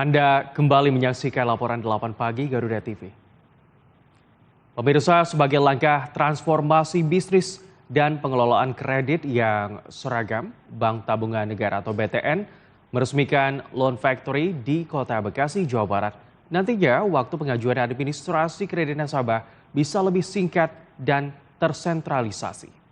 Anda kembali menyaksikan laporan 8 pagi Garuda TV. Pemirsa, sebagai langkah transformasi bisnis dan pengelolaan kredit yang seragam, Bank Tabungan Negara atau BTN meresmikan Loan Factory di Kota Bekasi, Jawa Barat. Nantinya waktu pengajuan administrasi kredit nasabah bisa lebih singkat dan tersentralisasi.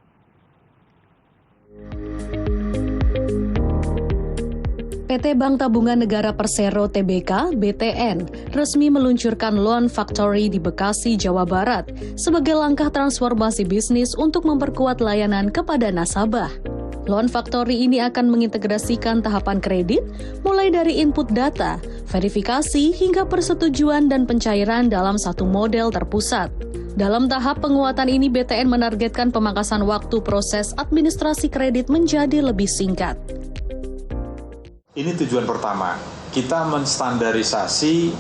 PT Bank Tabungan Negara Persero Tbk (BTN) resmi meluncurkan Loan Factory di Bekasi, Jawa Barat sebagai langkah transformasi bisnis untuk memperkuat layanan kepada nasabah. Loan Factory ini akan mengintegrasikan tahapan kredit mulai dari input data, verifikasi hingga persetujuan dan pencairan dalam satu model terpusat. Dalam tahap penguatan ini, BTN menargetkan pemangkasan waktu proses administrasi kredit menjadi lebih singkat. Ini tujuan pertama, kita menstandarisasi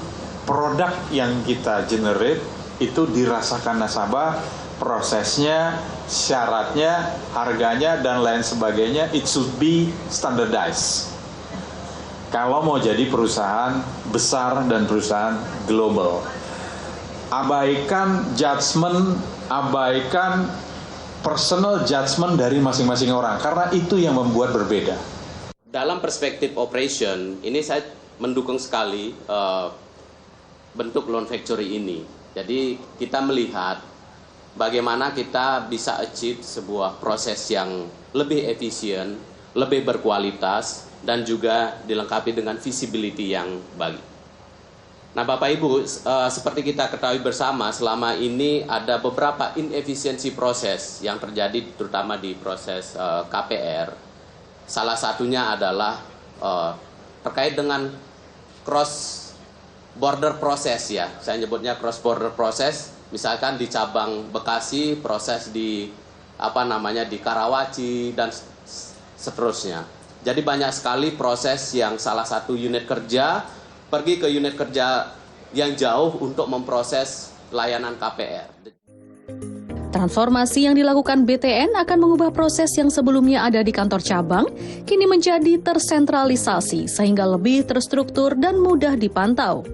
produk yang kita generate itu dirasakan nasabah, prosesnya, syaratnya, harganya, dan lain sebagainya, it should be standardized. Kalau mau jadi perusahaan besar dan perusahaan global, abaikan judgement, abaikan personal judgement dari masing-masing orang, karena itu yang membuat berbeda. Dalam perspektif operation, ini saya mendukung sekali bentuk Loan Factory ini. Jadi kita melihat bagaimana kita bisa achieve sebuah proses yang lebih efisien, lebih berkualitas, dan juga dilengkapi dengan visibility yang baik. Nah Bapak Ibu, seperti kita ketahui bersama, selama ini ada beberapa inefisiensi proses yang terjadi terutama di proses KPR. Salah satunya adalah terkait dengan cross border proses ya. Saya nyebutnya cross border proses. Misalkan di cabang Bekasi, proses di di Karawaci dan seterusnya. Jadi banyak sekali proses yang salah satu unit kerja pergi ke unit kerja yang jauh untuk memproses layanan KPR. Transformasi yang dilakukan BTN akan mengubah proses yang sebelumnya ada di kantor cabang, kini menjadi tersentralisasi sehingga lebih terstruktur dan mudah dipantau.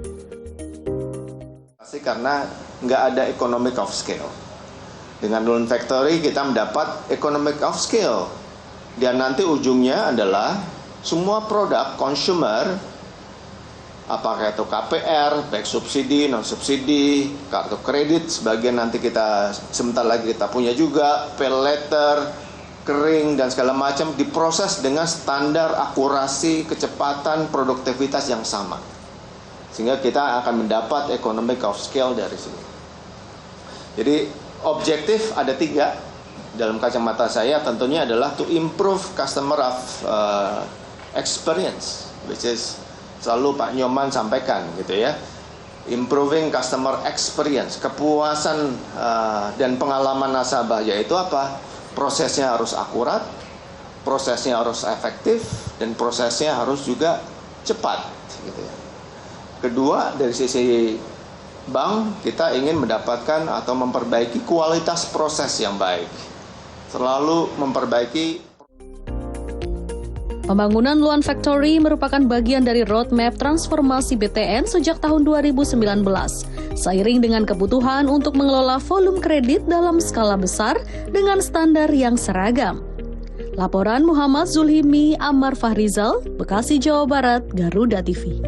Karena nggak ada economic of scale. Dengan Loan Factory kita mendapat economic of scale. Dan nanti ujungnya adalah semua produk consumer, apakah itu KPR, baik subsidi, non-subsidi, kartu kredit, sebagian nanti kita sebentar lagi kita punya juga, pay letter, kering, dan segala macam diproses dengan standar akurasi, kecepatan, produktivitas yang sama. Sehingga kita akan mendapat economic of scale dari sini. Jadi objektif ada 3 dalam kacamata saya, tentunya adalah to improve customer experience, which is selalu Pak Nyoman sampaikan gitu ya, improving customer experience, kepuasan dan pengalaman nasabah, yaitu apa? Prosesnya harus akurat, prosesnya harus efektif, dan prosesnya harus juga cepat gitu ya. Kedua, dari sisi bank, kita ingin mendapatkan atau memperbaiki kualitas proses yang baik, selalu memperbaiki. Pembangunan Loan Factory merupakan bagian dari roadmap transformasi BTN sejak tahun 2019, seiring dengan kebutuhan untuk mengelola volume kredit dalam skala besar dengan standar yang seragam. Laporan Muhammad Zulhimi Ammar Fahrizal, Bekasi, Jawa Barat, Garuda TV.